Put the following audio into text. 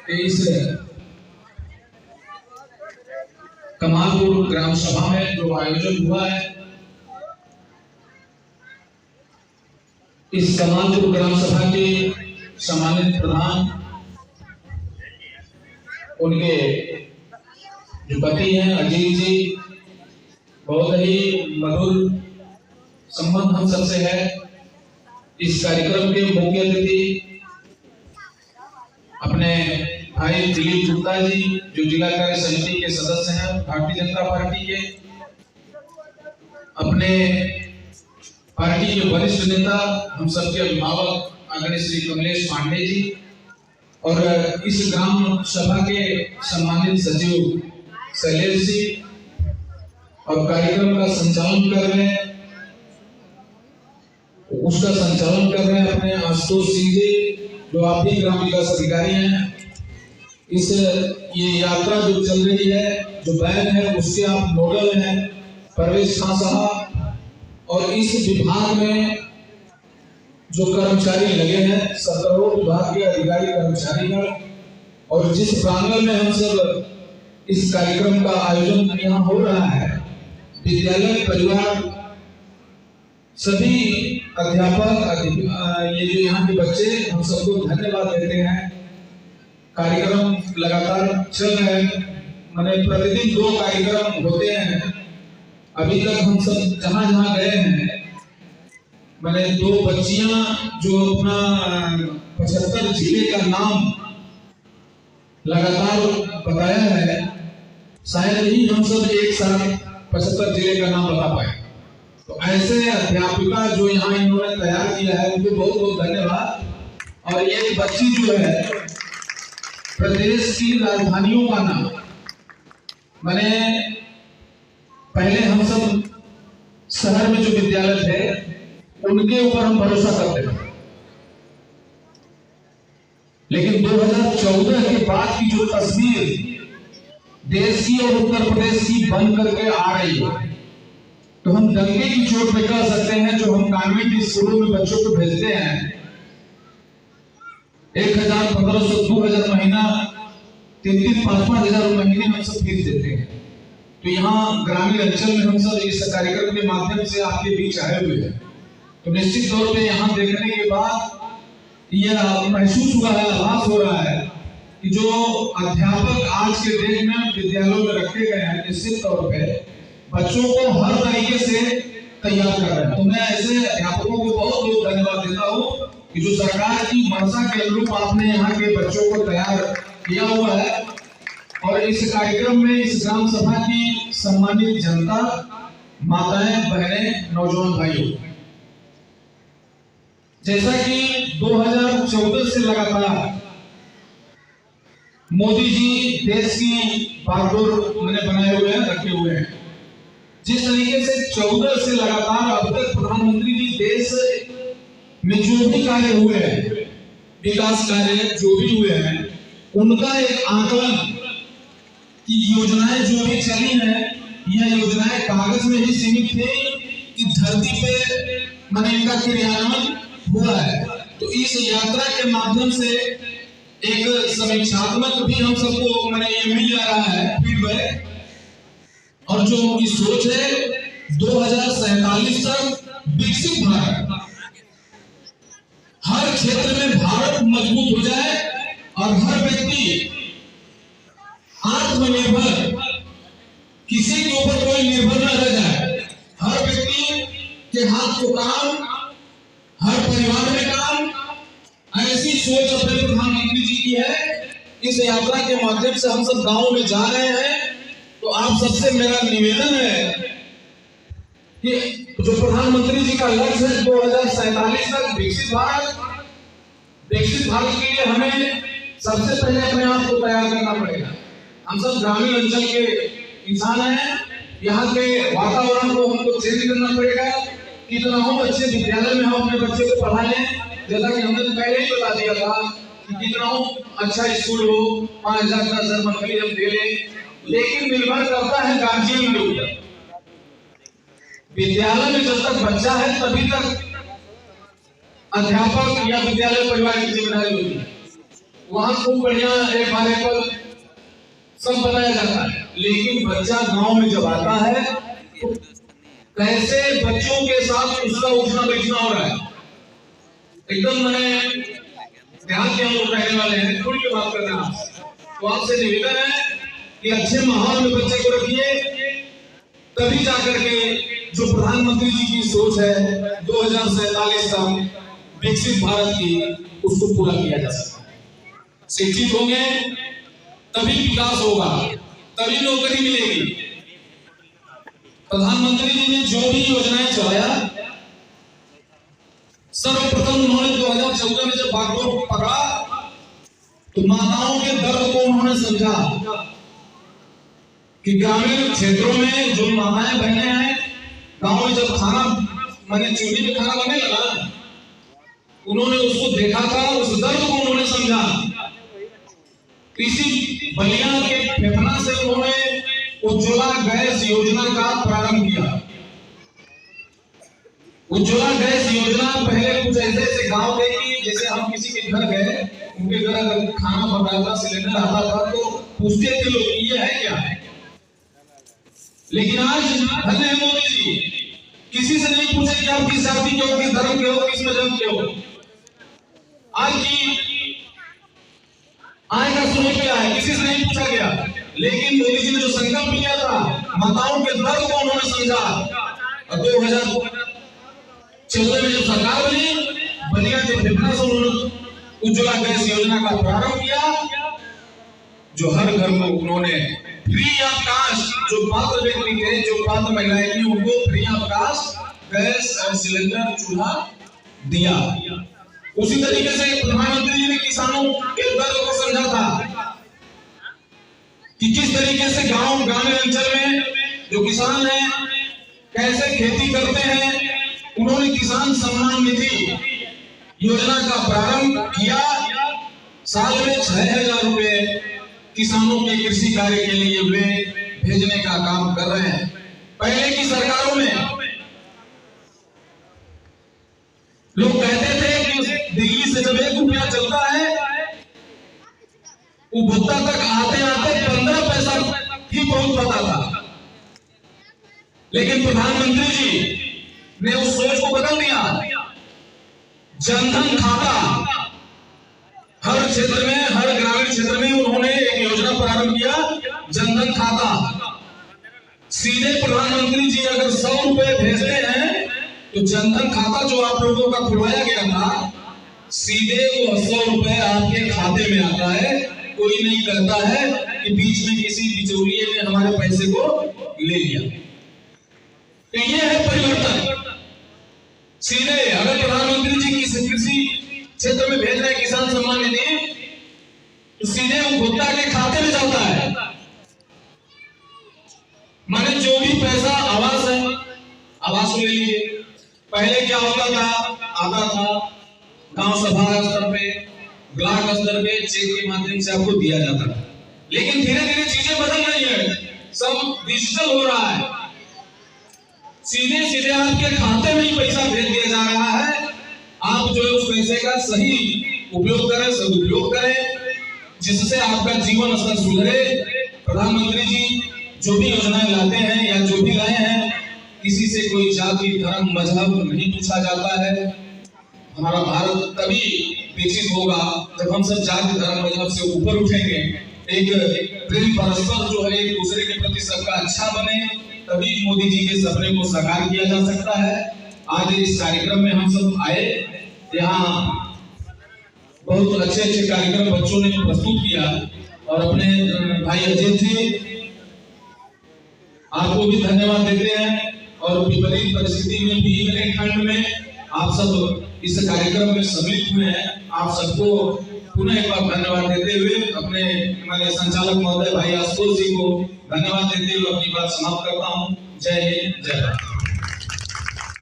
कि इस कमालपुर ग्राम सभा में जो आयोजन हुआ है, इस कमालपुर ग्राम सभा के सम्मानित प्रधान, उनके जो पति हैं अजीत जी, बहुत ही मधुर संबंध हम सबसे है। इस कार्यक्रम के मुख्य अतिथि अपने भाई दिलीप गुप्ता जी, जो जिला कार्य समिति के सदस्य हैं भारतीय जनता पार्टी के, अपने पार्टी के वरिष्ठ नेता, हम सबके अभिभावक आदरणीय श्री कमलेश पांडे जी, और इस ग्राम सभा के सम्मानित सचिव शैलेश जी, और कार्यक्रम का संचालन कर रहे हैं, उसका संचालन कर रहे हैं अपने आशुतोष सिंह जी, जो आप भी ग्राम विकास अधिकारी हैं। इस ये यात्रा जो चल रही है, जो बैन है, उसके आप नोडल हैं परवेश खान साहब, और इस विभाग में जो कर्मचारी लगे हैं, 17 विभाग के अधिकारी कर्मचारीगण, और जिस प्रांगण में हम सब इस कार्यक्रम का आयोजन यहाँ हो रहा है, विद्यालय परिवार, सभी अध्यापक, ये जो यहाँ के बच्चे, हम सबको धन्यवाद देते हैं। कार्यक्रम लगातार चल रहे हैं, मैंने प्रतिदिन 2 कार्यक्रम होते हैं। अभी तक हम सब जहाँ जहाँ गए हैं, मैंने 2 बच्चियां जो अपना 75 जिले का नाम लगातार बताया है, शायद ही हम सब एक साथ 75 जिले का नाम बता पाए। तो ऐसे अध्यापिका जो यहाँ इन्होंने तैयार किया है, उनको बहुत बहुत धन्यवाद। और ये बच्ची जो है, प्रदेश की राजधानियों का नाम, मैंने पहले हम सब शहर में जो विद्यालय थे उनके ऊपर हम भरोसा करते थे, लेकिन 2014 के बाद की जो तस्वीर देश की और उत्तर प्रदेश की बन करके आ रही है, तो हम दंगे की चोट पे कह सकते हैं, जो हम कॉन्वेंट स्कूलों में बच्चों को भेजते हैं, 1000, 1500, 2000 महीना, 3-3, 5-5 हजार महीने हम सब फीस देते हैं। तो यहाँ ग्रामीण अंचल में हम सब इस कार्यक्रम के माध्यम से आपके बीच आए हुए हैं, तो निश्चित तौर पे यहाँ देखने के बाद यह महसूस हुआ है, आभास हो रहा है कि जो अध्यापक आज के दिन में विद्यालयों में रखे गए हैं, निश्चित तौर पे बच्चों को हर तरीके से तैयार कर रहे हैं। तो मैं ऐसे अध्यापकों को बहुत बहुत धन्यवाद देता हूँ कि जो सरकार की मंशा के अनुरूप आपने यहाँ के बच्चों को तैयार किया हुआ है। और इस कार्यक्रम में, इस ग्राम सभा की सम्मानित जनता, माताएं, बहनें, नौजवान भाइयों, जैसा कि 2014 से लगातार मोदी जी देश की बागडोर मैंने बनाए हुए हैं, रखे हुए हैं, जिस तरीके से 14 से लगातार अब तक प्रधानमंत्री जी देश में जो भी कार्य हुए हैं, विकास कार्य जो भी हुए हैं, उनका एक आकलन कि योजनाएं जो भी चली हैं, यह योजनाएं कागज में ही सीमित थी कि धरती पे मैंने इनका क्रियान्वयन हुआ है। तो इस यात्रा के माध्यम से एक समीक्षात्मक भी हम सबको मैंने ये मिल जा रहा है फीडबैक, और जो उनकी सोच है 2047 तक विकसित भारत, हर क्षेत्र में भारत मजबूत हो जाए और हर व्यक्ति आत्मनिर्भर, किसी के ऊपर कोई निर्भर न रह जाए, हर व्यक्ति के हाथ को काम, हर परिवार में काम, ऐसी सोच अपने प्रधानमंत्री जी की है। इस यात्रा के माध्यम से हम सब गांव में जा रहे हैं, तो आप सबसे मेरा निवेदन है कि जो प्रधानमंत्री जी का लक्ष्य है 2047 तक विकसित भारत, विकसित भारत के लिए हमें सबसे पहले अपने आप को तैयार करना पड़ेगा। हम सब ग्रामीण अंचल के इंसान हैं, यहाँ के वातावरण को हमको चेंज करना पड़ेगा। कितना हम अच्छे विद्यालय में हम अपने बच्चे को पढ़ाएं, जैसा कि हमने पहले ही बता दिया था कि कितना अच्छा स्कूल हो, 5000 का सर मंथली हम दे लें, लेकिन निर्भर करता है गार्जियन के ऊपर। विद्यालय में जब तक बच्चा है तभी तक अध्यापक या विद्यालय परिवार की जिम्मेदारी होती है। वहां खूब बढ़िया FRA सब बनाया जाता है, लेकिन बच्चा गांव में जब आता है तो कैसे बच्चों के साथ उसका उठना बैठना हो रहा है। एकदम मैंने ध्यान के हम लोग रहने वाले हैं, खुल के बात कर रहे हैं। तो आपसे निवेदन है कि अच्छे माहौल में बच्चे को रखिए, तभी जाकर के जो प्रधानमंत्री जी की सोच है 2047 तक विकसित भारत की, उसको पूरा किया जा सकता है। शिक्षित होंगे तभी विकास होगा, तभी नौकरी मिलेगी। प्रधानमंत्री जी ने जो भी योजनाएं चलाया, सर्वप्रथम उन्होंने 2014 में जब बागडोर पकड़ा तो माताओं के दर्द को उन्होंने समझा कि ग्रामीण क्षेत्रों में जो माताएं बहनें हैं, गांव में जब खाना माने चूल्हे पे खाना बनने लगा, उन्होंने उसको देखा था, उस दर्द को उन्होंने समझा। इसी बलिया के फेफना से उन्होंने उज्ज्वला गैस योजना का प्रारंभ किया। उज्ज्वला गैस योजना पहले कुछ ऐसे गांव गए कि जैसे हम किसी के घर गए, उनके घर अगर खाना पकाता सिलेंडर आता था तो पूछते थे लोग ये है क्या है। लेकिन आज धन्य है मोदी जी, किसी से नहीं पूछे कि आप किस जाति के हो, किस धर्म के हो, किस मजहब के हो। आज की आय का स्रोत क्या है, किसी से नहीं पूछा गया। लेकिन मोदी जी ने जो संकल्प लिया था, माताओं के दर्द को उन्होंने समझा। और 2014 में जब सरकार बनी, बलिया के फेफना से उन्होंने उज्ज्वला गैस योजना का प्रारंभ किया, जो हर घर को उन्होंने फ्री ऑफ कास्ट, जो पात्र व्यक्ति थे, जो पात्र महिलाएं थी, उनको फ्री ऑफ कास्ट गैस और सिलेंडर चूल्हा दिया। उसी तरीके से प्रधानमंत्री जी ने किसानों के दर्द को समझा था कि किस तरीके से गांव ग्रामीण अंचल में जो किसान हैं कैसे खेती करते हैं। उन्होंने किसान सम्मान निधि योजना का प्रारंभ किया। साल में 6000 रुपए किसानों के कृषि कार्य के लिए वे भेजने का काम कर रहे हैं। पहले की सरकारों में लोग कहते थे कि दिल्ली से जब 1 रुपया चलता है, उपभोक्ता तक आते आते 15 पैसा ही पहुंच पाता था। लेकिन प्रधानमंत्री जी ने उस सोच को बदल दिया। जनधन खाता हर क्षेत्र में, हर ग्रामीण क्षेत्र में उन्होंने एक योजना प्रारंभ किया, जनधन खाता। सीधे प्रधानमंत्री जी अगर 100 रुपए भेजते हैं तो जनधन खाता जो आप लोगों का खुलवाया गया था, सीधे वो 100 रुपए आपके खाते में आता है। कोई नहीं कहता है कि बीच में किसी बिचौलिए ने हमारे पैसे को ले लिया। तो ये है परिवर्तन। सीधे अगर प्रधानमंत्री जी किसी कृषि क्षेत्र में भेज रहे किसान सम्मान निधि, तो सीधे उपभोक्ता के खाते में जाता है। माने जो भी पैसा आवास है, आवास ले लीजिए। पहले क्या होता था, आता था गांव सभा स्तर पे, ब्लॉक स्तर पे चेक के माध्यम से आपको दिया जाता था। लेकिन धीरे धीरे चीजें बदल रही है, सब डिजिटल हो रहा है। सीधे सीधे आपके खाते में ही पैसा भेज दिया जा रहा है। आप जो है उस पैसे का सही उपयोग करें, सदुपयोग करें, जिससे आपका जीवन स्तर सुधरे। प्रधानमंत्री जी जो भी योजनाएं लाते हैं या जो भी लाए हैं, किसी से कोई जाति धर्म मजहब नहीं पूछा जाता है। हमारा भारत तभी विकसित होगा जब हम सब जाति धर्म मजहब से ऊपर उठेंगे। एक प्रेम परस्पर जो है एक दूसरे के प्रति सबका अच्छा बने, तभी मोदी जी के सपने को साकार किया जा सकता है। आज इस कार्यक्रम में हम सब आए, यहाँ बहुत अच्छे अच्छे कार्यक्रम बच्चों ने प्रस्तुत किया। और अपने भाई अजय जी आपको भी धन्यवाद देते हैं। और विपरीत परिस्थिति में भी खंड में आप सब इस कार्यक्रम में सम्मिलित हुए हैं। आप सबको पुनः एक बार धन्यवाद देते हुए अपने हमारे संचालक महोदय भाई आशुतोष जी को धन्यवाद देते हुए अपनी बात समाप्त करता हूँ। जय हिंद, जय भारत।